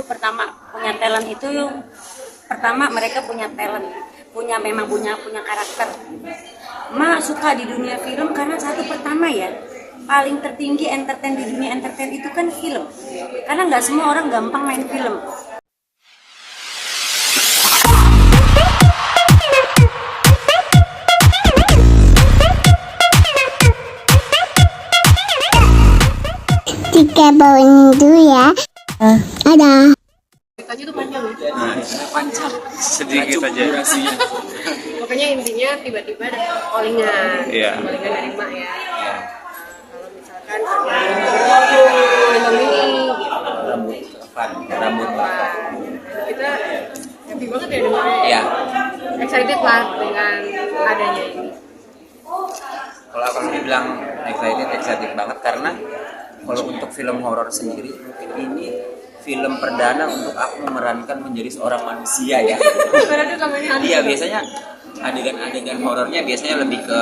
pertama punya talent itu, pertama mereka punya talent, memang punya karakter. Mak suka di dunia film karena satu, pertama ya, paling tertinggi entertain di dunia entertain itu kan film. Karena nggak semua orang gampang main film. Tiga bawang dulu ya. Ada. Ceritanya tuh panjang ya? Panjang. Sedikit aja durasinya. Pokoknya intinya tiba-tiba ada callingan. Iya. Callingan dari Mak ya. Kalau misalkan film ini gitu. Rambut Kita happy banget ya dengarnya. Iya. Excited lah dengan adanya ini. Kalau aku dibilang excited banget karena kalau untuk film horor sendiri mungkin ini film perdana untuk aku memerankan menjadi seorang manusia ya. Iya, biasanya adegan-adegan horornya biasanya lebih ke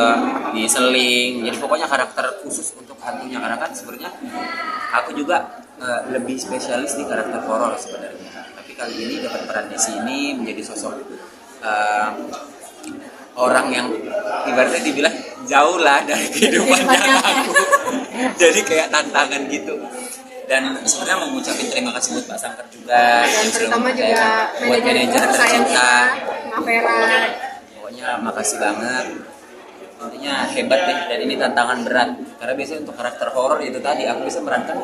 diseling. Jadi pokoknya karakter khusus untuk hantunya, karena kan sebenarnya aku juga lebih spesialis di karakter horor sebenarnya. Tapi kali ini dapat peran di sini menjadi sosok orang yang ibaratnya dibilang jauh lah dari kehidupannya aku. Jadi kayak tantangan gitu. Dan sebenarnya mau ngucapin terima kasih buat Pak Sangker juga. Dan terutama juga buat manajer tercinta Mbak Vera. Pokoknya makasih banget. Intinya hebat deh, dan ini tantangan berat. Karena biasanya untuk karakter horor itu tadi aku bisa merankan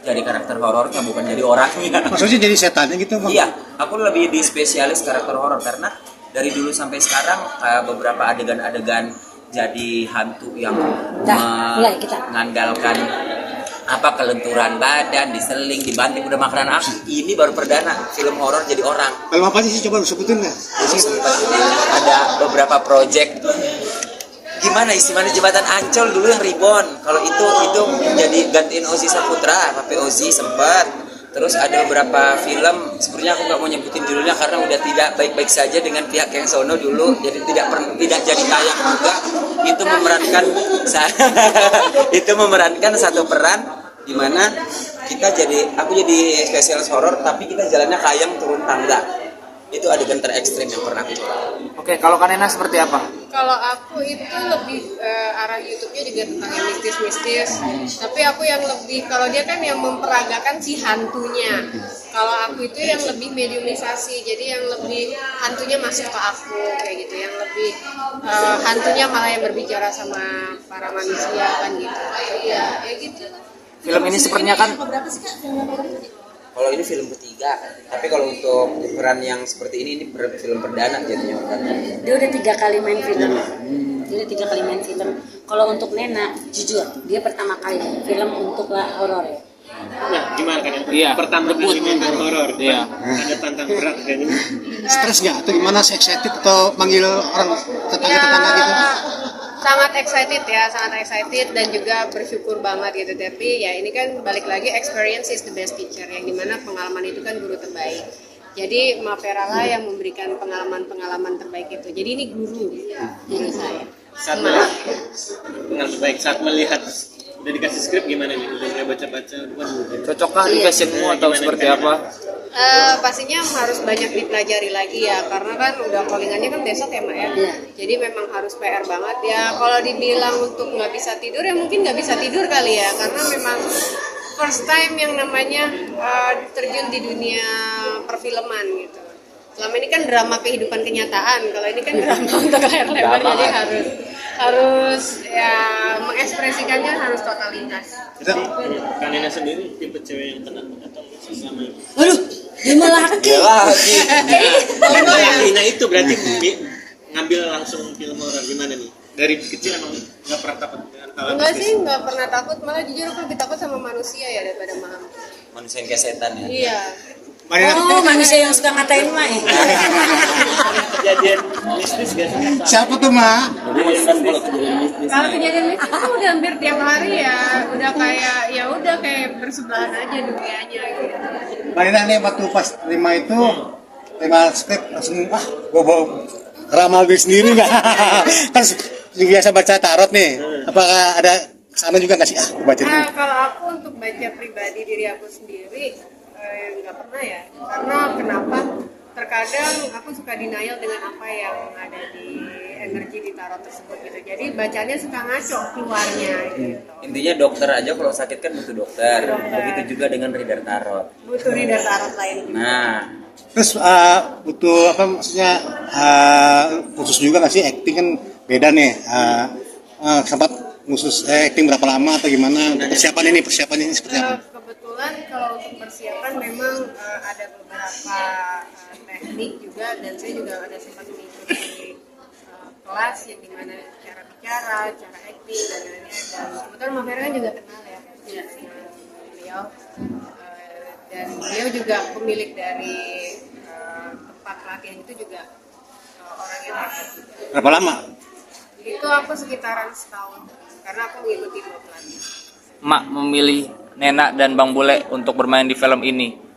jadi karakter horornya, bukan jadi orangnya. Maksudnya jadi setannya gitu, Bang? Iya, aku lebih di spesialis karakter horor karena dari dulu sampai sekarang beberapa adegan-adegan jadi hantu yang mengandalkan kelenturan badan, diseling, dibanting, udah makanan aku. Ini baru perdana film horor jadi orang. Film apa sih, coba sebutin nggak? Jadi sempat ada beberapa project. Gimana istilahnya, Jembatan Ancol dulu yang Reborn. Kalau itu jadi gantiin Ozi Saputra, Pape Ozi sempat. Terus ada beberapa film, sebenarnya aku nggak mau nyebutin judulnya karena udah tidak baik-baik saja dengan pihak yang sono dulu, jadi tidak jadi tayang juga. Itu memerankan satu peran di mana aku jadi spesialis horor, tapi kita jalannya kayang turun tangga. Itu adegan terekstrim yang pernah aku coba. Oke, kalau Kanena seperti apa? Kalau aku itu lebih arah YouTube-nya juga tentang yang mistis-mistis. Tapi aku yang lebih, kalau dia kan yang memperagakan si hantunya. Kalau aku itu yang lebih mediumisasi. Jadi yang lebih hantunya masuk ke aku kayak gitu. Yang lebih hantunya malah yang berbicara sama para manusia kan gitu. Ya gitu. Film ini sepertinya kan Kalau ini film ketiga, tapi kalau untuk peran yang seperti ini film perdana jadinya. Dia udah 3 kali main film. Kalau untuk Nena, jujur, dia pertama kali film untuk horor ya. Nah, gimana kan yang Iya. pertama kali main horor? Iya. Ada tantangan berat kayaknya. Stres nggak? Atau gimana, excited atau manggil orang tetangga-tetangga gitu? Sangat excited dan juga bersyukur banget gitu. Tapi ya ini kan balik lagi, experience is the best teacher, yang dimana pengalaman itu kan guru terbaik. Jadi Mbak Vera lah yang memberikan pengalaman terbaik itu. Jadi ini guru saya. Saat melihat udah dikasih skrip gimana nih? Udah mulai baca-baca, cocokkah di fashionmu atau seperti apa? Pastinya harus banyak dipelajari lagi ya, karena kan udah callingannya kan besok ya Mbak ya. Jadi memang harus PR banget ya. Kalau dibilang untuk nggak bisa tidur ya mungkin nggak bisa tidur kali ya, karena memang first time yang namanya terjun di dunia perfilman gitu. Selama ini kan drama kehidupan kenyataan, kalau ini kan drama untuk layar lebar, jadi harus ya mengekspresikannya harus totalitas. Kanena sendiri tipe cewek yang tenang atau sama itu? Aduh, dia malah laki. Nah itu berarti ngambil langsung film horor gimana nih? Dari kecil emang nggak pernah takut dengan hal Enggak sih, nggak pernah takut, malah jujur aku lebih takut sama manusia ya daripada malam. Manusia yang kayak setan ya. Iya. Oh, manusia yang suka ngatain Mak ya. kejadian mistis gak sih? Siapa tuh, Ma? Kalau kejadian mistis itu udah hampir tiap hari ya, udah kayak bersebelahan aja dunianya gitu. Marina nih waktu pas terima skrip langsung gue bawa ramal diri sendiri nggak? Kan biasa baca tarot nih. Apakah ada kesana juga nggak sih? Gue baca dulu. Kalau aku untuk baca pribadi diri aku sendiri, nggak pernah ya, karena kenapa? Terkadang aku suka denial dengan apa yang ada di energi di tarot tersebut gitu. Jadi bacanya suka ngaco keluarnya gitu. Intinya dokter aja kalau sakit kan butuh dokter. Begitu juga dengan reader tarot. Butuh reader tarot lain. Nah, Terus butuh apa maksudnya khusus juga nggak sih acting kan beda nih. Sempat khusus acting berapa lama atau gimana untuk persiapannya ini seperti apa? Kebetulan kalau untuk persiapan memang ada beberapa teknik juga, dan saya juga ada sempat mengikuti kelas yang dimana cara bicara, cara acting dan lainnya. Dan kebetulan Mbak Vera kan juga kenal ya sama beliau, dan beliau juga pemilik dari tempat latihan itu juga orang yang hebat juga. Berapa lama? Itu aku sekitaran setahun karena aku mengikuti 2 pelatihan. Mak memilih Nena dan Bang Bule untuk bermain di film ini.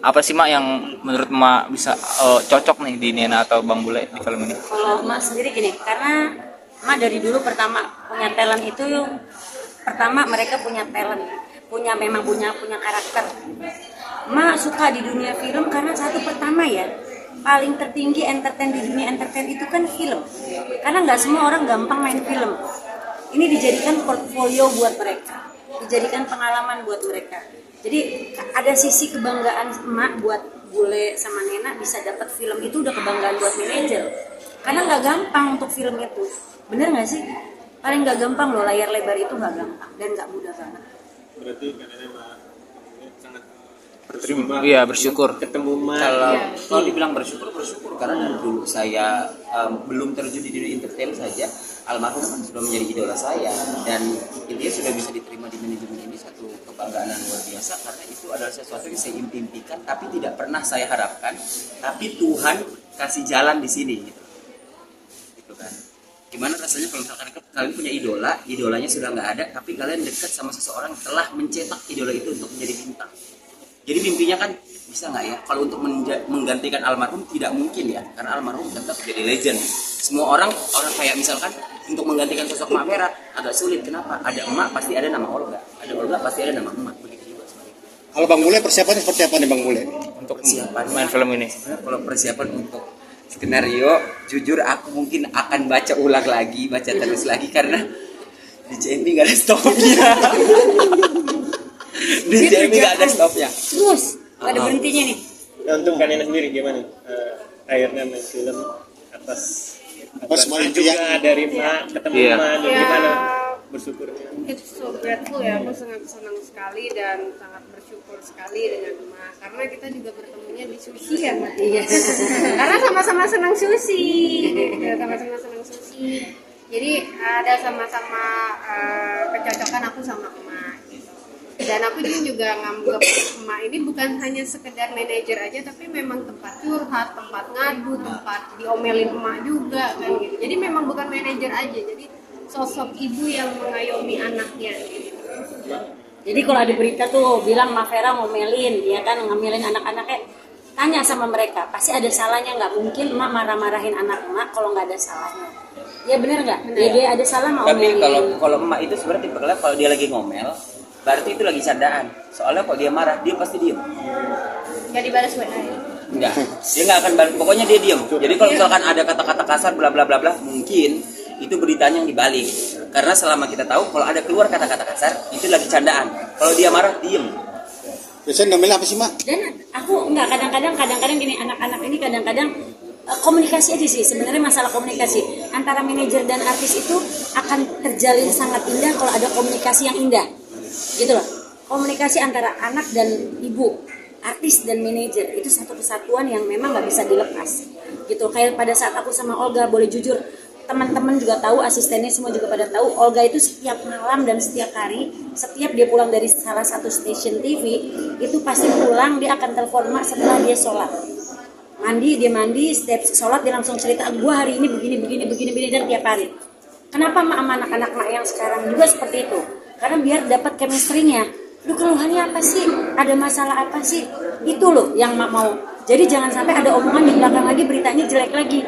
Apa sih Mak yang menurut Mak bisa cocok nih di Nena atau Bang Bule di film ini? Kalau Mak sendiri gini, karena Mak dari dulu pertama punya talent itu, pertama mereka punya talent, memang punya karakter. Mak suka di dunia film karena satu pertama ya, paling tertinggi entertain di dunia entertain itu kan film. Karena nggak semua orang gampang main film. Ini dijadikan portfolio buat mereka, dijadikan pengalaman buat mereka. Jadi ada sisi kebanggaan emak buat Bule sama Nena bisa dapat film itu, udah kebanggaan buat manajer. Karena nggak gampang untuk film itu, bener nggak sih? Paling nggak gampang loh, layar lebar itu nggak gampang dan nggak mudah banget. Berarti karena sangat Iya, bersyukur. ketemu Ma. kalau dibilang bersyukur karena dari dulu saya belum terjun di dunia entertain saja, almarhum kan sudah menjadi idola saya, dan intinya sudah bisa diterima di manajemen ini satu kebanggaan yang luar biasa, karena itu adalah sesuatu yang saya impikan tapi tidak pernah saya harapkan, tapi Tuhan kasih jalan di sini gitu kan. Gimana rasanya kalau misalkan kalian punya idolanya sudah nggak ada, tapi kalian dekat sama seseorang yang telah mencetak idola itu untuk menjadi bintang. Jadi mimpinya kan bisa nggak ya, kalau untuk menggantikan almarhum tidak mungkin ya, karena almarhum tetap jadi legend. Semua orang kayak misalkan untuk menggantikan sosok Mak Vera agak sulit. Kenapa? Ada emak pasti ada nama Olga, ada Olga pasti ada nama emak, begitu juga seperti itu. Kalau Bang Bule persiapannya seperti apa nih Bang Bule? Untuk Persiapan main film ini. Sebenarnya kalau persiapan untuk skenario, jujur aku mungkin akan baca ulang lagi, baca terus lagi, karena di JMI nggak ada stopnya. Di JMI nggak ada stopnya. Terus nggak ada berhentinya nih. Nah, untuk Kanena sendiri gimana? Akhirnya main film atas semuanya juga ya. dari Ma ketemu Iya. Ma, dan Ya, gimana bersyukurnya? it's so grateful ya, aku sangat senang sekali dan sangat bersyukur sekali dengan Ma, karena kita juga bertemunya di sushi ya Ma. Karena sama-sama senang sushi, sama-sama senang sushi. Jadi ada sama-sama kecocokan aku sama emak gitu. Dan aku juga nganggap emak ini bukan hanya sekedar manajer aja, tapi memang tempat curhat, tempat ngadu, tempat diomelin emak juga kan gitu. Jadi memang bukan manajer aja, jadi sosok ibu yang mengayomi anaknya gitu. Jadi kalau ada berita tuh bilang Mak Vera ngomelin, ya kan, ngomelin anak-anaknya, tanya sama mereka, pasti ada salahnya. Nggak mungkin emak marah-marahin anak emak kalau nggak ada salahnya. Ya bener nggak? Ya dia ada salah mau Tapi ngomelin. kalau emak itu sebenarnya tipikalnya kalau dia lagi ngomel, berarti itu lagi candaan. Soalnya kalau dia marah, dia pasti diem. Nggak dibalas WA ya? Enggak, dia nggak akan balik. Pokoknya dia diem. Jadi kalau misalkan ada kata-kata kasar, bla bla bla bla, mungkin itu beritanya yang dibalik. Karena selama kita tahu kalau ada keluar kata-kata kasar, itu lagi candaan. Kalau dia marah, diem. Biasanya nomelnya apa sih Mak? Dan aku nggak, kadang-kadang gini, anak-anak ini kadang-kadang komunikasi aja sih, sebenarnya masalah komunikasi antara manajer dan artis itu akan terjalin sangat indah kalau ada komunikasi yang indah, gitu loh. Komunikasi antara anak dan ibu, artis dan manajer itu satu kesatuan yang memang nggak bisa dilepas, gitu. Kayak pada saat aku sama Olga, boleh jujur, teman-teman juga tahu, asistennya semua juga pada tahu, Olga itu setiap malam dan setiap hari, setiap dia pulang dari salah satu stasiun TV, itu pasti pulang dia akan telepon Mak setelah dia sholat. Dia mandi, setiap sholat dia langsung cerita, gua hari ini begini, dan tiap hari. Kenapa Mak sama anak-anak Mak yang sekarang juga seperti itu? Karena biar dapat chemistry-nya. Lu keluhannya apa sih? Ada masalah apa sih? Itu loh yang Mak mau. Jadi jangan sampai ada omongan di belakang lagi, beritanya jelek lagi.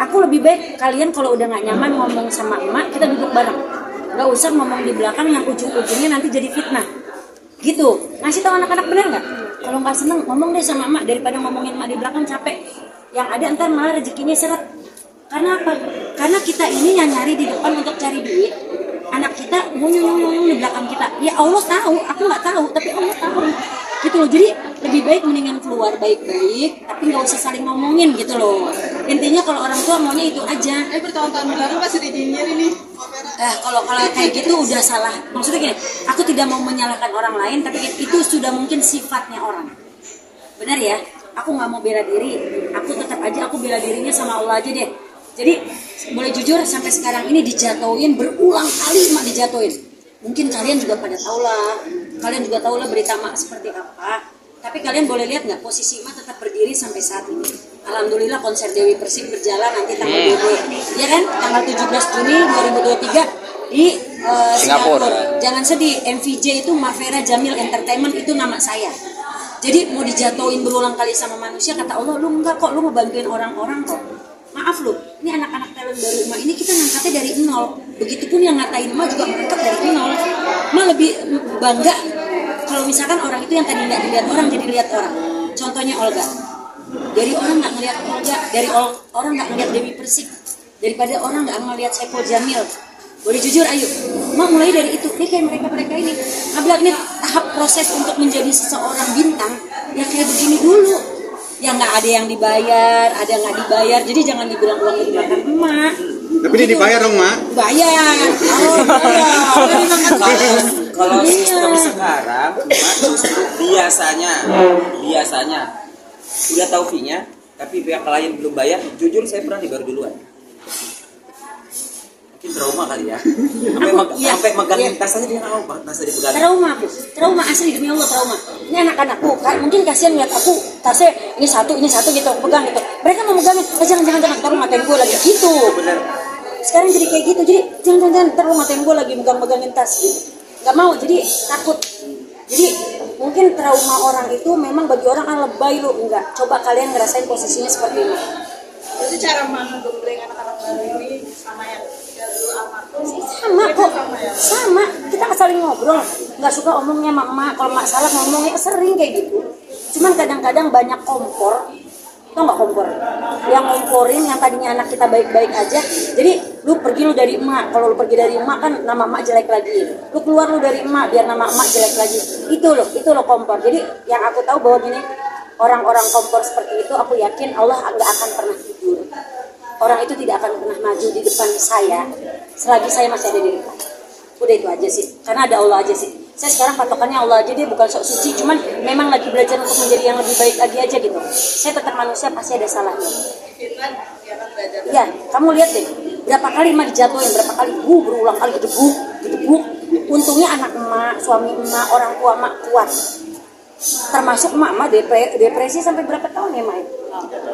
Aku lebih baik kalian kalau udah nggak nyaman ngomong sama emak, kita duduk bareng. Nggak usah ngomong di belakang yang ujung-ujungnya nanti jadi fitnah. gitu. Ngasih tahu anak-anak, bener nggak? Kalau nggak seneng ngomong deh sama emak, daripada ngomongin emak di belakang capek. Yang ada ntar malah rezekinya seret. Karena apa? Karena kita ini yang nyari di depan untuk cari duit, anak kita ngomong di belakang kita. Ya Allah tahu, aku nggak tahu, tapi Allah tahu. Gitu loh. Jadi lebih baik mendingan keluar baik-baik, tapi nggak usah saling ngomongin gitu loh. Intinya kalau orang tua maunya itu aja. Bertahun-tahun belakang masih dinyindir ini. Kalau kayak gitu udah salah. Maksudnya gini, aku tidak mau menyalahkan orang lain, tapi itu sudah mungkin sifatnya orang. Benar ya? Aku nggak mau bela diri. Aku tetap aja aku bela dirinya sama Allah aja deh. Jadi boleh jujur sampai sekarang ini dijatuhin berulang kali mak dijatuhin. Mungkin kalian juga pada tahu lah. Kalian juga tahu lah berita mak seperti apa. Tapi kalian boleh lihat nggak posisi mak tetap berdiri sampai saat ini. Alhamdulillah konser Dewi Persik berjalan nanti tanggal 20, ya kan? Tanggal 17 Juni 2023 di Singapura. Jangan sedih, MVJ itu Mavera Jamil Entertainment itu nama saya. Jadi mau dijatuhin berulang kali sama manusia, kata Allah, lu enggak kok, lu mau bantuin orang-orang kok. Maaf lu, ini anak-anak talent baru emak ini kita ngangkatnya dari nol. Begitupun yang ngatain emak juga ngangkat dari nol. Emak lebih bangga kalau misalkan orang itu yang tadi nggak dilihat orang jadi lihat orang. Contohnya Olga. Dari orang nggak ngelihat Olga, dari orang nggak ngelihat Dewi Persik, daripada orang nggak ngelihat Saipul Jamil. Boleh jujur, ayo, emak mulai dari itu. Ini kayak mereka ini. Nggak ini tahap proses untuk menjadi seseorang bintang. Ya kayak begini dulu. Ya nggak ada yang dibayar, ada nggak dibayar. Jadi jangan dibilang uangnya dimakan emak. Tapi dia dibayar dong, Mak. Bayar. Oh, bayar. Kalau sistem sekarang, Mak, justru biasanya udah tahu fee-nya, tapi pihak klien belum bayar. Jujur saya pernah dibayar duluan. Mungkin trauma kali ya. Sampai megangin tas aja dia nggak mau banget tasnya dipegangin. Trauma asli demi Allah trauma. Ini anak-anakku kan mungkin kasihan lihat aku tasnya ini satu gitu aku pegang gitu. Mereka mau megangin, jangan taruh ngatain gue lagi gitu. Bener. Sekarang jadi kayak gitu, jadi jangan taruh ngatain gue lagi megangin tas gitu. Gak mau, jadi takut. Jadi mungkin trauma orang itu memang bagi orang lebay lu enggak. Coba kalian ngerasain posisinya seperti ini. Itu cara menggembleng anak-anak baru ini sama yang dulu almarhum. Sama kok, sama. Kita saling ngobrol. Nggak suka omongnya mama. Kalau mak salah ngomongnya sering kayak gitu. Cuman kadang-kadang banyak kompor. Tau nggak kompor? Yang ngomporin yang tadinya anak kita baik-baik aja. Jadi lu pergi dari emak. Kalau lu pergi dari emak kan nama emak jelek lagi. Lu keluar lu dari emak biar nama emak jelek lagi. Itu loh kompor. Jadi yang aku tahu bahwa gini, orang-orang kompor seperti itu aku yakin Allah nggak akan pernah tidur. Orang itu tidak akan pernah maju di depan saya selagi saya masih ada di depan. Udah itu aja sih, karena ada Allah aja sih. Saya sekarang patokannya Allah aja, dia bukan sok suci, cuman memang lagi belajar untuk menjadi yang lebih baik lagi aja gitu. Saya tetap manusia, pasti ada salahnya. Ya, kamu lihat deh, berapa kali emak dijatuhin, berapa kali berulang kali gedebuk. Untungnya anak emak, suami emak, orang tua emak kuat. Termasuk emak depresi sampai berapa tahun ya emak?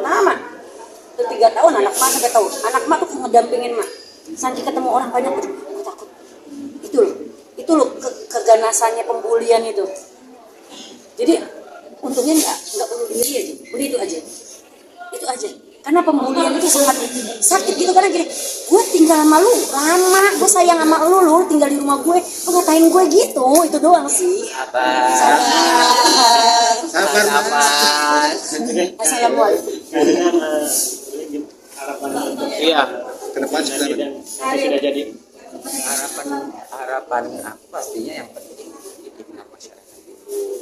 Lama. 3 tahun anak emak sampai tahu. Anak emak tuh ngedampingin emak. Sampai ketemu orang banyak, gue takut. Itu loh keganasannya pembulian itu. Jadi untungnya nggak bunuh diri aja. Udah itu aja. Karena pembulian itu sangat sakit gitu, karena gini, gue tinggal sama lu lama, gue sayang sama lu tinggal di rumah gue, lu ngatain gue gitu, itu doang sih. Sabar. Assalamualaikum. Iya. Ke depan sebenarnya. Sudah jadi. Harapan aku pastinya yang penting dikenal masyarakat.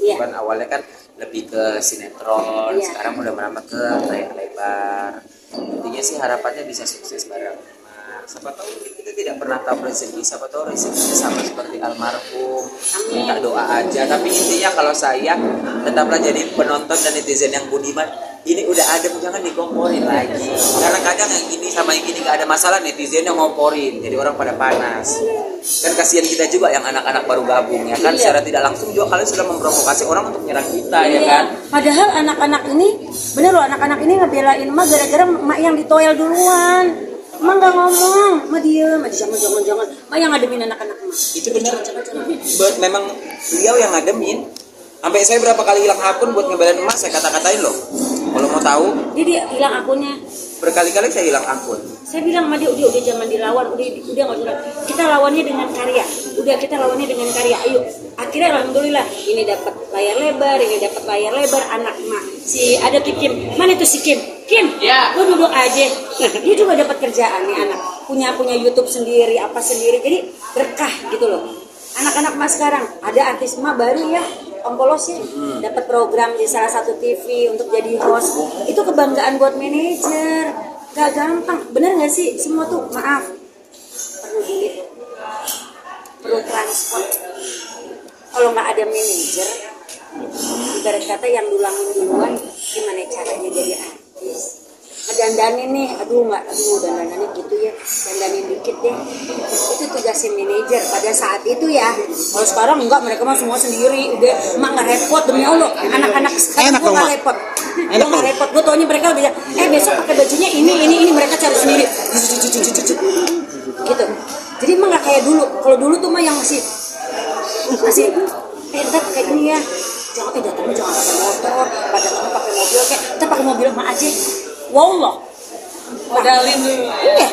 Iya. Kan awalnya kan lebih ke sinetron, Iya. sekarang udah merambah ke layar lebar. Intinya sih harapannya bisa sukses bareng. Nah, siapa tahu kita tidak pernah tahu rezeki, siapa tahu rezekinya sama seperti almarhum. Minta doa aja. Tapi intinya kalau saya tetaplah jadi penonton dan netizen yang budiman. Ini udah adem, jangan dikomporin lagi. Karena kadang yang ini sama yang ini gak ada masalah, netizen yang ngomporin, jadi orang pada panas. Kan kasihan kita juga yang anak-anak baru gabung ya kan. Iya. Secara tidak langsung juga kalian sudah memprovokasi orang untuk nyerang kita ya kan. Padahal anak-anak ini, bener loh, anak-anak ini ngebelain emak gara-gara emak yang ditoel duluan. Emak gak ngomong, emak diem, jangan. Emak yang ngademin anak-anak emak. Itu benar. Memang beliau yang ngademin. Sampai saya berapa kali hilang akun buat ngebelain emak, saya kata-katain loh. Kalau mau tahu, Dia hilang akunnya. berkali-kali saya hilang akun. Saya bilang sama dia udah jangan dilawan, udah nggak usah. Kita lawannya dengan karya. Udah kita lawannya dengan karya. Ayo. Akhirnya alhamdulillah ini dapat layar lebar, anak mak. Si ada Kim. Mana tuh si Kim? Kim, lu duduk aja. Dia juga dapat kerjaan nih anak. Punya YouTube sendiri, apa sendiri. Jadi berkah gitu loh. Anak-anak mas sekarang ada artis mah baru ya. Om Polos ya, dapat program di salah satu TV untuk jadi host. Itu kebanggaan buat manajer. Gak gampang, bener gak sih? Semua tuh, maaf, perlu duit, perlu transport. Kalau nggak ada manajer, ibarat kata yang dulangin duluan, gimana caranya jadi artis? Ngedandanin nih, dandanannya gitu ya, dandanin dikit deh. Itu tugasin manajer pada saat itu ya. Kalau sekarang enggak, mereka mah semua sendiri. Udah, emak nggak repot demi Allah. Anak-anak sekarang gue nggak repot. Gue nggak repot. Gue taunya mereka udah, besok pakai bajunya ini mereka cari sendiri. Gitu. Jadi emang nggak kayak dulu. Kalau dulu tuh mah yang masih entar kayak gini ya. Datangnya jangan pakai motor, datangnya pakai mobil kayak kita pakai mobil mah aja. Wallah, modalin dulu. Iya,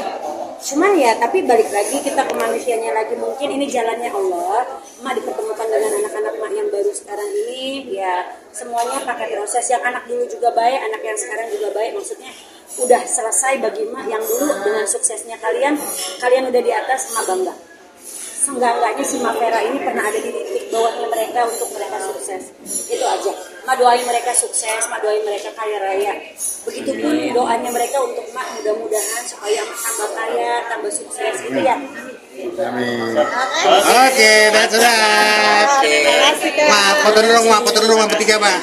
cuman ya tapi balik lagi kita ke manusianya lagi, mungkin ini jalannya Allah. Mak dipertemukan dengan anak-anak mak yang baru sekarang ini, ya semuanya pakai proses. Yang anak dulu juga baik, anak yang sekarang juga baik. Maksudnya udah selesai bagi mak yang dulu dengan suksesnya kalian udah di atas, mak bangga. Seenggak-enggaknya si Mak Vera ini pernah ada di titik bawahnya mereka untuk mereka sukses. Itu aja. Mak doain mereka sukses, mak doain mereka kaya raya. Begitupun doanya mereka untuk mak mudah-mudahan supaya mak tambah kaya, tambah sukses. Gitu ya. Amin. Oke, that's right. Ma, foto dulu, Ma, bertiga, Ma.